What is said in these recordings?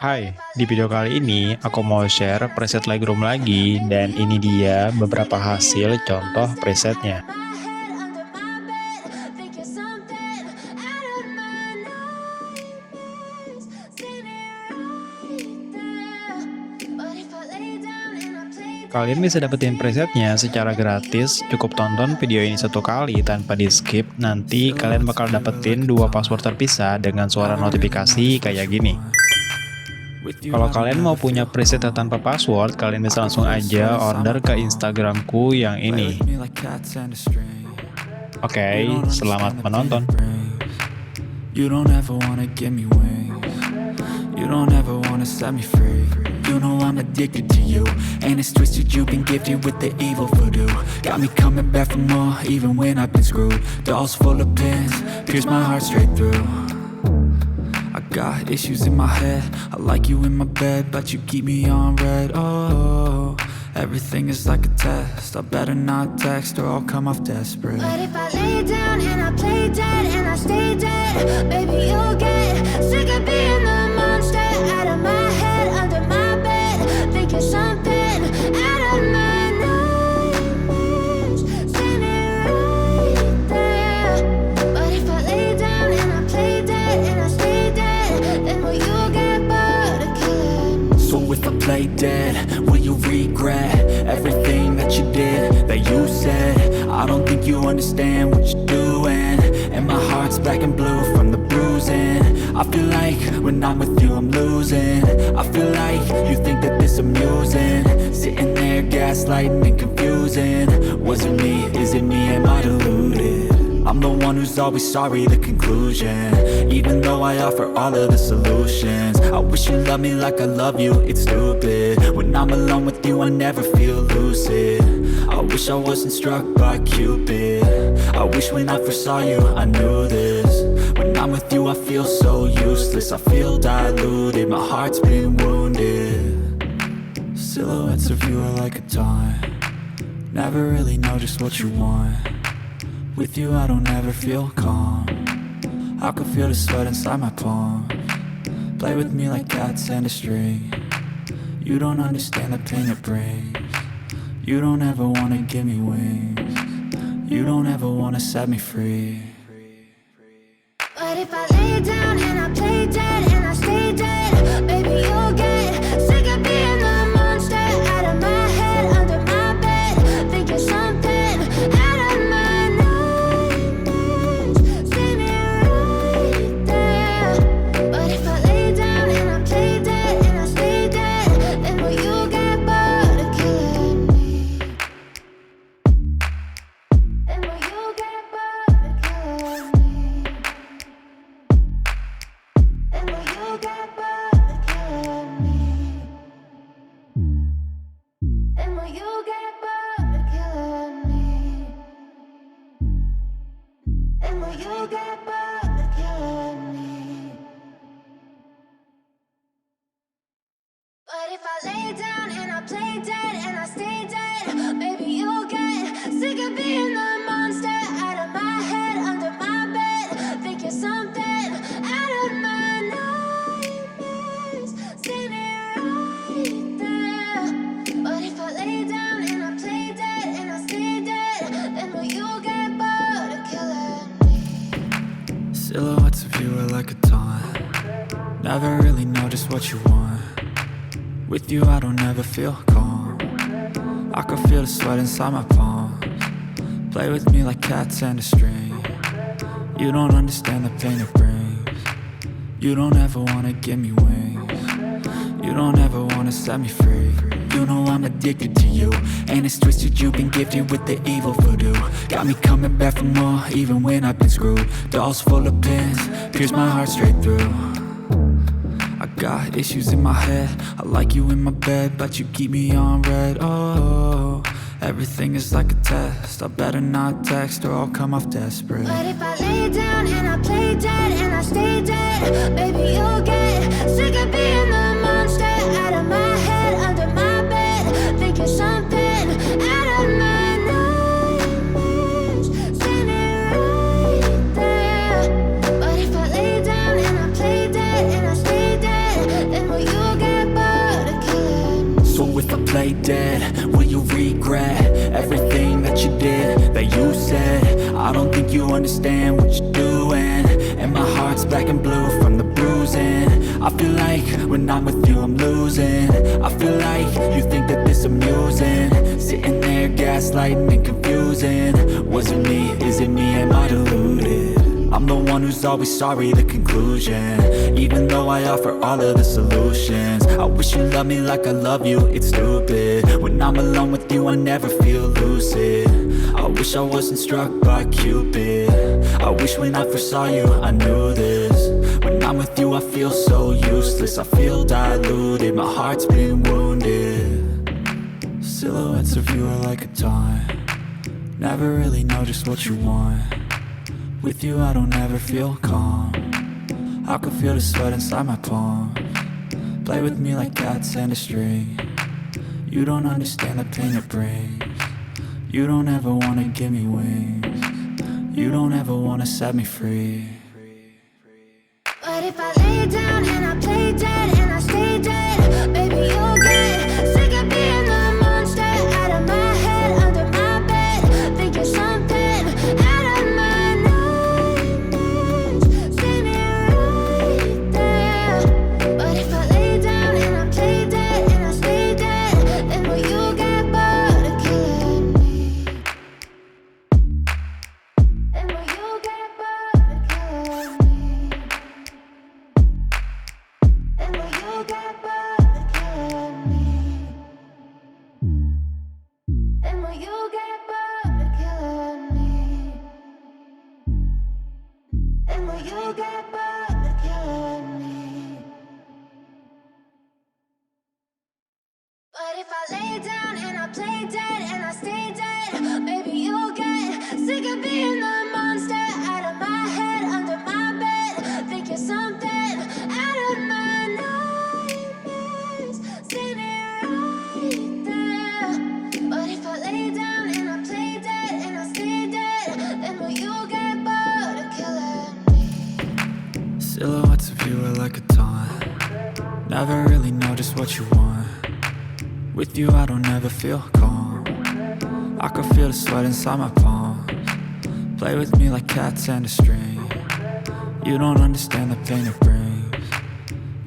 Hai, di video kali ini aku mau share preset Lightroom lagi dan ini dia beberapa hasil contoh presetnya. Kalian bisa dapetin presetnya secara gratis, cukup tonton video ini satu kali tanpa di skip, nanti kalian bakal dapetin dua password terpisah dengan suara notifikasi kayak gini. Kalau kalian mau punya preset tanpa password, kalian bisa langsung aja order ke Instagramku yang ini. Oke, selamat menonton. You don't ever wanna give me wings. You don't ever wanna set me free. You know I'm addicted to you, and it's twisted. You've been gifted with the evil voodoo. Got me coming back for more, even when I've been screwed. Dolls full of pins, pierce my heart straight through. I got issues in my head. I like you in my bed, but you keep me on red. Oh, everything is like a test. I better not text or I'll come off desperate. But if I lay down and I play dead and I stay dead, baby, you'll get sick of being the monster out of my head, under my bed, thinking something out of my nightmares, standing right there. But if I lay down and I play dead and I stay dead, then will you get bored of killing me? So if I play dead, will you regret everything that you did, that you said? I don't think you understand what you're doing, and my heart's black and blue from the bruising. I feel like when I'm with you I'm losing. I feel like you think that this amusing, sitting there gaslighting and confusing. Was it me? Is it me? Am I deluded? I'm the one who's always sorry, the conclusion. Even though I offer all of the solutions, I wish you loved me like I love you, it's stupid. When I'm alone with you I never feel lucid. I wish I wasn't struck by Cupid. I wish when I first saw you I knew this. When I'm with you I feel so useless. I feel diluted, my heart's been wounded. Silhouettes of you are like a taunt. Never really know just what you want. With you I don't ever feel calm. I can feel the sweat inside my palm. Play with me like cats and a string. You don't understand the pain it brings. You don't ever wanna give me wings. You don't ever wanna set me free. But if I lay down and I play dead and I stay dead, baby, you'll get sick of being the monster out of my head, under my bed, thinking something out of my nightmares, standing right there. But if I lay down and I play dead and I stay dead, then will you get bored of killing me? Then will you get bored of killing me? Then will you get bored of killing me? Then will you get bored of killing me? Then will you get bored of killing me? But if I lay down and I play dead and I stay dead, baby, you'll get sick of being the monster out of my head, under my bed, thinking something out of my nightmares, standing right there. But if I lay down and I play dead and I stay dead, then will you get bored of killing me? Silhouettes of you are like a taunt. Never really know just what you want. With you I don't ever feel calm. I can feel the sweat inside my palm. Play with me like cats and a string. You don't understand the pain it brings. You don't ever wanna give me wings. You don't ever wanna set me free. You know I'm addicted to you, and it's twisted. You've been gifted with the evil voodoo. Got me coming back for more, even when I've been screwed. Dolls full of pins, pierce my heart straight through. I got issues in my head. I like you in my bed, but you keep me on red. Oh, everything is like a test. I better not text or I'll come off desperate. But if I lay down and I play dead and I stay dead, baby, you'll get sick of being the monster out of my head, under my bed, thinking something out of my nightmares, standing right there. But if I lay down and I play dead and I stay dead, then will you play dead, will you regret everything that you did, that you said? I don't think you understand what you're doing, and my heart's black and blue from the bruising. I feel like when I'm with you I'm losing. I feel like you think that this amusing, sitting there gaslighting and confusing. Was it me? Is it me? Am I deluded? I'm the one who's always sorry, the conclusion. Even though I offer all of the solutions, I wish you loved me like I love you, it's stupid. When I'm alone with you I never feel lucid. I wish I wasn't struck by Cupid. I wish when I first saw you I knew this. When I'm with you I feel so useless, I feel diluted, my heart's been wounded. Silhouettes of you are like a taunt, never really know just what you want. With you I don't ever feel calm, I can feel the sweat inside my palms. Play with me like cats and a string. You don't understand the pain it brings. You don't ever wanna give me wings. You don't ever wanna set me free. But if I lay down and I play dead and I stay dead, baby you'll get sick of being the monster out of my head, under my bed, thinking something out of my nightmares. See me right there. But if I lay down and I play dead and I stay dead, then will you get bored of killing me? Then will you get bored of killing me? And will you get bored of killing me? And will you get bored of killing me? And will you get bored of killing me? But if I lay down and I play dead and I stay dead, baby you'll get sick of being the monster out of my head, under my bed, thinking something out of my nightmares. See me right there. But if I lay down and I play dead and I stay dead, then will you get bored of killing me? Silhouettes of you are like a taunt, never really know just what you want. With you I don't ever feel calm, I can feel the sweat inside my palms. Play with me like cats and a string. You don't understand the pain it brings.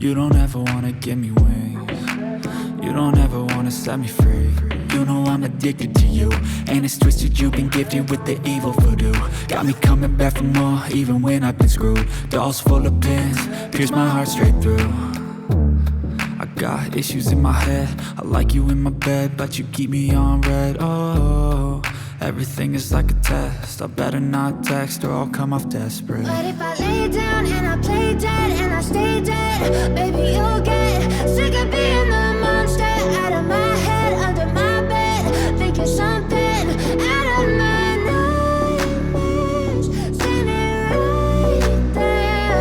You don't ever wanna give me wings. You don't ever wanna set me free. You know I'm addicted to you, and it's twisted, you've been gifted with the evil voodoo. Got me coming back for more, even when I've been screwed. Dolls full of pins, pierce my heart straight through. I got issues in my head, I like you in my bed, but you keep me on red. Oh, everything is like a test, I better not text or I'll come off desperate. But if I lay down and I play dead and I stay dead, baby you'll get sick of being the monster out of my head, under my bed, thinking something out of my nightmares. See me right there.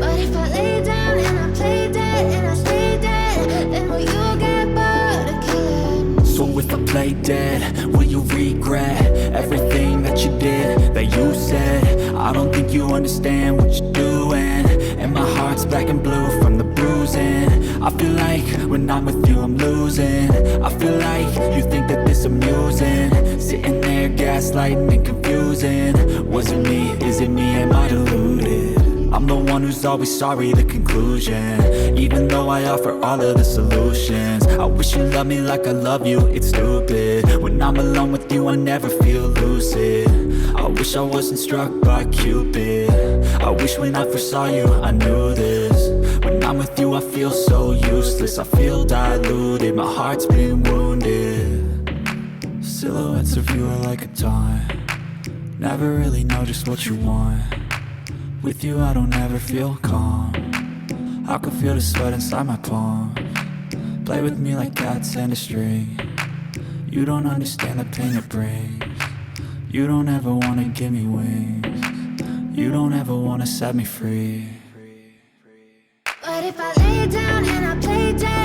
But if I lay down and I play dead and I stay dead, then will you get bored of killing me? So if I play dead, will you regret everything that you did, that you said? I don't think you understand what you're doing, and my heart's black and blue from the bruising. I feel like when I'm with you I'm losing. I feel like you think that this amusing, sitting there gaslighting and confusing. Was it me? Is it me? Am I deluded? I'm the one who's always sorry, the conclusion. Even though I offer all of the solutions, I wish you loved me like I love you, it's stupid. When I'm alone with you I never feel lucid. I wish I wasn't struck by Cupid. I wish when I first saw you I knew this. When I'm with you I feel so useless, I feel diluted, my heart's been wounded. Silhouettes of you are like a taunt, never really know just what you want. With you I don't ever feel calm, I can feel the sweat inside my palms. Play with me like cats and a string. You don't understand the pain it brings. You don't ever wanna give me wings. You don't ever wanna set me free. But if I lay down and I play dead